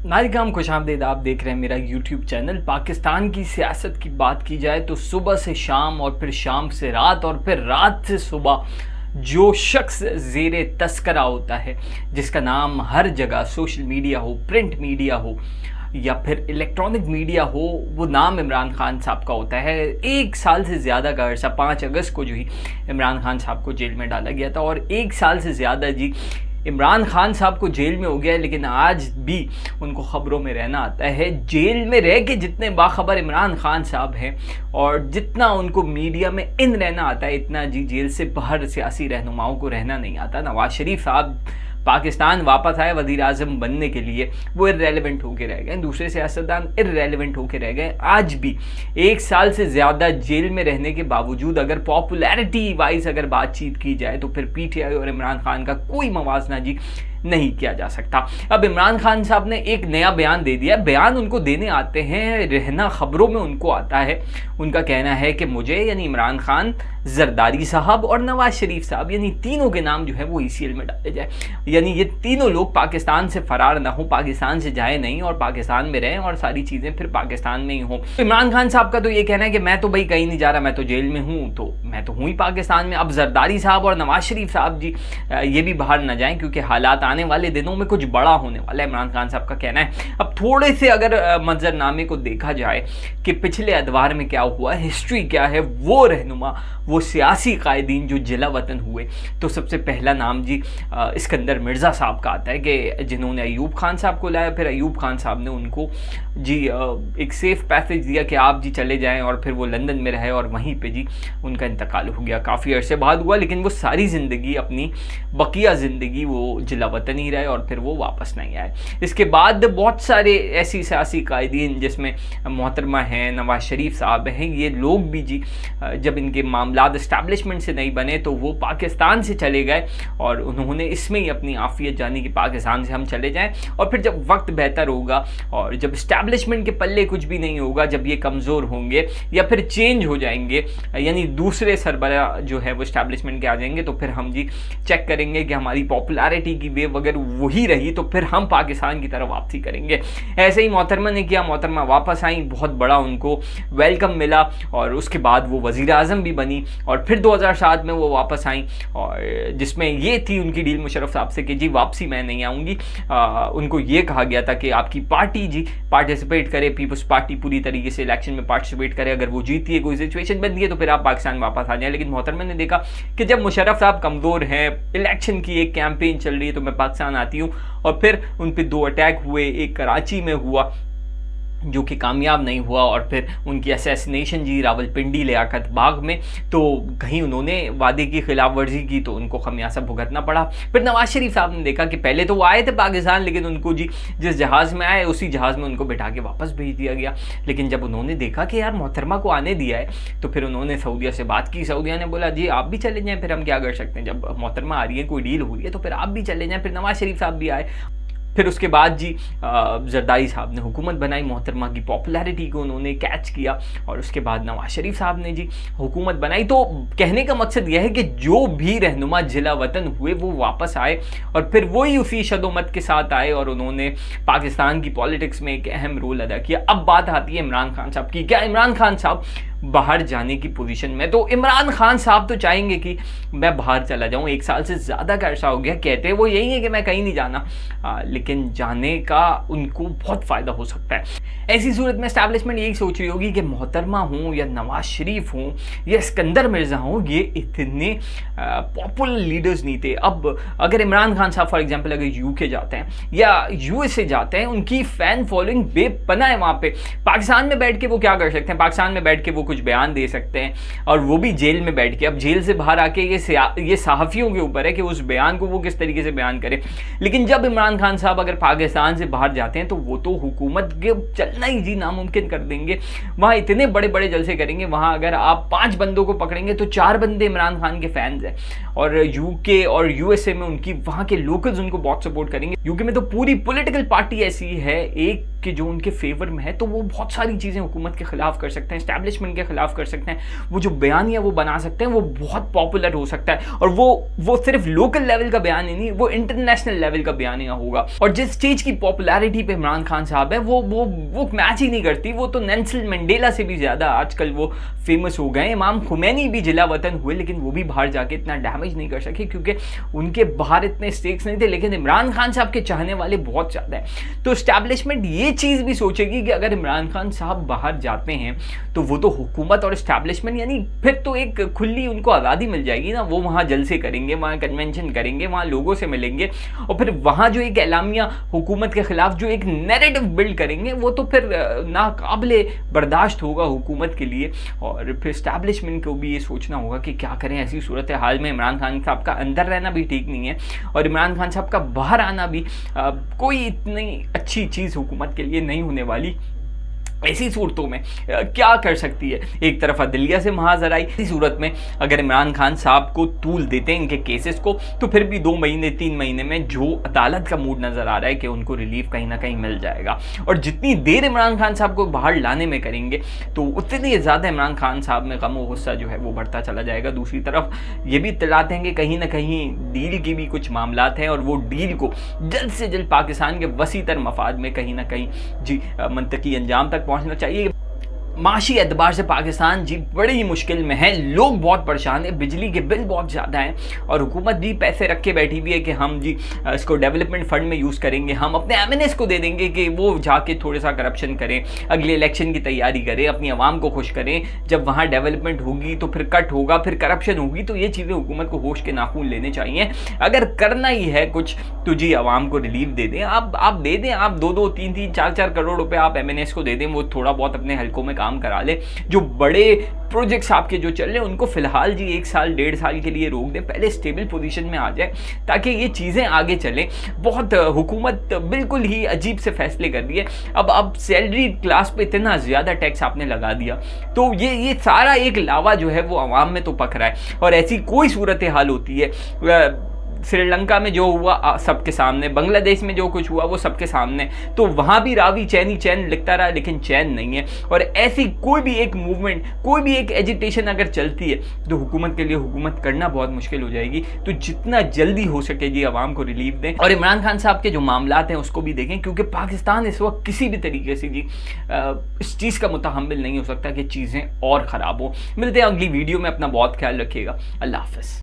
नारिकाम खुशामदीद। आप देख रहे हैं मेरा यूट्यूब चैनल। पाकिस्तान की सियासत की बात की जाए तो सुबह से शाम और फिर शाम से रात और फिर रात से सुबह जो शख्स ज़ेरे तस्करा होता है, जिसका नाम हर जगह सोशल मीडिया हो, प्रिंट मीडिया हो या फिर इलेक्ट्रॉनिक मीडिया हो, वो नाम इमरान खान साहब का होता है। 1 साल से ज़्यादा का अर्सा, 5 अगस्त को जो ही इमरान खान साहब को जेल में डाला गया था और 1 साल से ज़्यादा जी इमरान खान साहब को जेल में हो गया है, लेकिन आज भी उनको ख़बरों में रहना आता है। जेल में रह के जितने बाखबर इमरान खान साहब हैं और जितना उनको मीडिया में इन रहना आता है, इतना जी जेल से बाहर सियासी रहनुमाओं को रहना नहीं आता। नवाज शरीफ साहब पाकिस्तान वापस आए वज़ीर आज़म बनने के लिए, वो इर्रेलेवेंट होके रह गए। दूसरे सियासतदान इर्रेलेवेंट होके रह गए। आज भी 1 साल से ज़्यादा जेल में रहने के बावजूद अगर पॉपुलैरिटी वाइज अगर बातचीत की जाए तो फिर पीटीआई और इमरान खान का कोई मवाजना जी नहीं किया जा सकता। अब इमरान खान साहब ने एक नया बयान दे दिया। बयान उनको देने आते हैं, रहना खबरों में उनको आता है। उनका कहना है कि मुझे यानी इमरान खान, जरदारी साहब और नवाज शरीफ साहब यानी तीनों के नाम जो है वो ईसीएल में डाले जाए, यानी ये तीनों लोग पाकिस्तान से फरार ना हो, पाकिस्तान से जाए नहीं और पाकिस्तान में रहें और सारी चीज़ें फिर पाकिस्तान में ही हों। इमरान खान साहब का तो ये कहना है कि मैं तो भाई कहीं नहीं जा रहा, मैं तो जेल में हूँ, तो मैं तो हूँ ही पाकिस्तान में। अब जरदारी साहब और नवाज शरीफ साहब जी ये भी बाहर ना जाएं क्योंकि हालात आने वाले दिनों में कुछ बड़ा होने वाला है, इमरान खान साहब का कहना है। अब थोड़े से अगर मंजरनामे को देखा जाए कि पिछले अदवार में क्या हुआ, हिस्ट्री क्या है, वो रहनुमा, वो सियासी कायदीन जो जिला वतन हुए, तो सबसे पहला नाम जी इस्कंदर मिर्ज़ा साहब का आता है कि जिन्होंने अयूब खान साहब को लाया। फिर अयूब खान साहब ने उनको जी एक सेफ पैसेज दिया कि आप जी चले जाएं और फिर वो लंदन में रहे और वहीं पे जी उनका इंतकाल हो गया। काफ़ी अरसे बाद हुआ, लेकिन वो सारी ज़िंदगी, अपनी बकिया ज़िंदगी वो जिला वतन ही रहे और फिर वो वापस नहीं आए। इसके बाद बहुत सारे ऐसी सियासी कायदीन जिसमें मोहतरमा हैं, नवाज शरीफ साहब हैं, ये लोग भी जी जब इनके मामलात इस्टेब्लिशमेंट से नहीं बने तो वो पाकिस्तान से चले गए और उन्होंने इसमें ही अपनी आफियत जानी कि पाकिस्तान से हम चले जाएं। और फिर जब वक्त बेहतर होगा और जब इस्टेब्लिशमेंट के पल्ले कुछ भी नहीं होगा, जब ये कमज़ोर होंगे या फिर चेंज हो जाएंगे, यानी दूसरे सरबरा जो है वो इस्टेब्लिशमेंट के आ जाएंगे, तो फिर हम जी चेक करेंगे कि हमारी पॉपुलैरिटी की वेव अगर वही रही तो फिर हम पाकिस्तान की तरफ वापसी करेंगे। ऐसे ही मोहतरमा ने किया, मोहतरमा वापस आई, बहुत बड़ा उनको वेलकम मिला और उसके बाद वो वज़ीर आज़म भी बनी और फिर 2007 में वो वापस आई और जिसमें ये थी उनकी डील मुशर्रफ साहब से कि जी वापसी मैं नहीं आऊँगी। उनको ये कहा गया था कि आपकी पार्टी जी पार्टिसिपेट करे, पीपल्स पार्टी पूरी तरीके से इलेक्शन में पार्टिसिपेट करे, अगर वो जीती है, कोई सिचुएशन बनती है तो फिर आप पाकिस्तान वापस आ जाए। लेकिन मोहतरमा ने देखा कि जब मुशर्रफ साहब कमज़ोर हैं, इलेक्शन की एक कैंपेन चल रही है, तो मैं पाकिस्तान आती हूँ। और फिर उन पर 2 अटैक हुए, एक कराची में हुआ जो कि कामयाब नहीं हुआ और फिर उनकी असैसिनेशन जी रावलपिंडी लियाकत बाग में, तो कहीं उन्होंने वादे की खिलाफ वर्जी की तो उनको खमियाजा भुगतना पड़ा। फिर नवाज शरीफ साहब ने देखा कि पहले तो वो आए थे पाकिस्तान, लेकिन उनको जी जिस जहाज़ में आए उसी जहाज़ में उनको बिठा के वापस भेज दिया गया। लेकिन जब उन्होंने देखा कि यार मोहतरमा को आने दिया है तो फिर उन्होंने सऊदिया से बात की। सऊदिया ने बोला जी आप भी चले जाएँ, फिर हम क्या कर सकते हैं, जब मोहतरमा आ रही है, कोई डील हो रही है तो फिर आप भी चले जाएँ। फिर नवाज शरीफ साहब भी आए। फिर उसके बाद जी जरदारी साहब ने हुकूमत बनाई, मोहतरमा की पॉपुलैरिटी को उन्होंने कैच किया और उसके बाद नवाज शरीफ साहब ने जी हुकूमत बनाई। तो कहने का मकसद यह है कि जो भी रहनुमा जिला वतन हुए वो वापस आए और फिर वही उसी शदोमत के साथ आए और उन्होंने पाकिस्तान की पॉलिटिक्स में एक अहम रोल अदा किया। अब बात आती है इमरान खान साहब की। क्या इमरान खान साहब बाहर जाने की पोजीशन में? तो इमरान खान साहब तो चाहेंगे कि मैं बाहर चला जाऊं, 1 साल से ज़्यादा का अर्सा हो गया, कहते हैं वो यही है कि मैं कहीं नहीं जाना, लेकिन जाने का उनको बहुत फ़ायदा हो सकता है। ऐसी सूरत में एस्टैब्लिशमेंट यही सोच रही होगी कि मोहतरमा हूँ या नवाज शरीफ हूँ या इस्कंदर मिर्ज़ा हूँ, ये इतने पॉपुलर लीडर्स नहीं थे। अब अगर इमरान खान साहब फॉर एग्जाम्पल अगर यूके जाते हैं या यूएसए जाते हैं, उनकी फ़ैन फॉलोइंग बेपनाह है वहाँ पे। पाकिस्तान में बैठ के वो क्या कर सकते हैं, पाकिस्तान में बैठ के वो कुछ बयान दे सकते हैं और वो भी जेल में बैठ के। अब जेल से बाहर आके ये सहाफ़ियों के ऊपर है कि उस बयान को वो किस तरीके से बयान करें। लेकिन जब इमरान खान साहब अगर पाकिस्तान से बाहर जाते हैं तो वो तो हुकूमत के चलना ही जी नामुमकिन कर देंगे। वहाँ इतने बड़े बड़े जलसे करेंगे, वहाँ अगर आप 5 बंदों को पकड़ेंगे तो 4 बंदे इमरान खान के फैंस हैं और यूके और यूएसए में उनकी वहाँ के लोकल्स उनको बहुत सपोर्ट करेंगे। यूके में तो पूरी पॉलिटिकल पार्टी ऐसी है एक के जो उनके फेवर में है, तो वो बहुत सारी चीज़ें हुकूमत के खिलाफ कर सकते हैं, इस्टेब्लिशमेंट के खिलाफ कर सकते हैं। वो जो बयानिया वो बना सकते हैं वो बहुत पॉपुलर हो सकता है, और वो सिर्फ लोकल लेवल का बयान ही नहीं, वो इंटरनेशनल लेवल का बयानिया होगा। और जिस स्टेज की पॉपुलैरिटी पे इमरान खान साहब है वो मैच ही नहीं करती। वो तो नेल्सन मंडेला से भी ज़्यादा आजकल वो फेमस हो गए। इमाम खुमैनी भी जिला वतन हुए, लेकिन वो भी बाहर जाके इतना डैमेज नहीं कर सके क्योंकि उनके बाहर इतने स्टेक्स नहीं थे। लेकिन इमरान खान साहब के चाहने वाले बहुत ज़्यादा हैं। तो इस्टेब्लिशमेंट ये चीज़ भी सोचेगी कि अगर इमरान खान साहब बाहर जाते हैं तो वो तो हुकूमत और इस्टेब्लिशमेंट, यानी फिर तो एक खुली उनको आज़ादी मिल जाएगी ना। वो वहाँ जलसे करेंगे, वहाँ कन्वेंशन करेंगे, वहाँ लोगों से मिलेंगे, और फिर वहाँ जो एक एलामिया हुकूमत के खिलाफ जो एक नैरेटिव बिल्ड करेंगे वो तो फिर नाकाबिले बर्दाश्त होगा हुकूमत के लिए। और फिर इस्टेब्लिशमेंट को भी ये सोचना होगा कि क्या करें। ऐसी सूरत हाल में इमरान खान साहब का अंदर रहना भी ठीक नहीं है, और इमरान खान साहब का बाहर आना भी कोई इतनी अच्छी चीज़ हुकूमत के लिए नहीं होने वाली। ऐसी सूरतों में क्या कर सकती है? एक तरफ अदलिया से महाजर आई। इसी सूरत में अगर इमरान खान साहब को तूल देते हैं इनके केसेस को, तो फिर भी 2 महीने 3 महीने में जो अदालत का मूड नज़र आ रहा है कि उनको रिलीफ कहीं ना कहीं मिल जाएगा। और जितनी देर इमरान खान साहब को बाहर लाने में करेंगे तो उतनी ज़्यादा इमरान खान साहब में गम और गुस्सा जो है वो बढ़ता चला जाएगा। दूसरी तरफ ये भी इत्तलात हैं कि कहीं ना कहीं डील की भी कुछ मामलात हैं, और वो डील को जल्द से जल्द पाकिस्तान के वसी तर मफाद में कहीं ना कहीं जी मंतकी अंजाम तक पहुंचना चाहिए। माशी एतबार से पाकिस्तान जी बड़ी मुश्किल में है, लोग बहुत परेशान हैं, बिजली के बिल बहुत ज़्यादा हैं, और हुकूमत भी पैसे रख के बैठी हुई है कि हम जी इसको डेवलपमेंट फंड में यूज़ करेंगे, हम अपने MNS को दे देंगे कि वो जाके थोड़ा सा करप्शन करें, अगले इलेक्शन की तैयारी करें, अपनी आवाम को खुश करें। जब वहाँ डेवलपमेंट होगी तो फिर कट होगा, फिर करप्शन होगी। तो ये चीज़ें हुकूमत को होश के नाखून लेने चाहिए। अगर करना ही है कुछ तो जी आवाम को रिलीफ दे दें, आप दे दें, आप 2-2, 3-3, 4-4 करोड़ रुपये आप MNS को दे दें, वो थोड़ा बहुत अपने हलकों में काम करा ले। जो बड़े प्रोजेक्ट्स आपके जो चल रहे हैं उनको फिलहाल जी 1 साल 1.5 साल के लिए रोक दें, पहले स्टेबल पोजीशन में आ जाए ताकि ये चीज़ें आगे चलें। बहुत हुकूमत बिल्कुल ही अजीब से फैसले कर रही है। अब सैलरी क्लास पे इतना ज़्यादा टैक्स आपने लगा दिया, तो ये सारा एक लावा जो है वो आवाम में तो पक रहा है। और ऐसी कोई सूरत हाल होती है, श्रीलंका में जो हुआ सबके सामने, बांग्लादेश में जो कुछ हुआ वो सबके सामने, तो वहाँ भी रावी चैन ही चैन लिखता रहा, लेकिन चैन नहीं है। और ऐसी कोई भी एक मूवमेंट, कोई भी एक एजिटेशन अगर चलती है तो हुकूमत के लिए हुकूमत करना बहुत मुश्किल हो जाएगी। तो जितना जल्दी हो सके जी आवाम को रिलीफ दें, और इमरान खान साहब के जो मामलात हैं उसको भी देखें, क्योंकि पाकिस्तान इस वक्त किसी भी तरीके से जी इस चीज़ का मुतहम्मिल नहीं हो सकता कि चीज़ें और ख़राब हो। मिलते हैं अगली वीडियो में, अपना बहुत ख्याल रखिएगा। अल्लाह हाफ़िज़।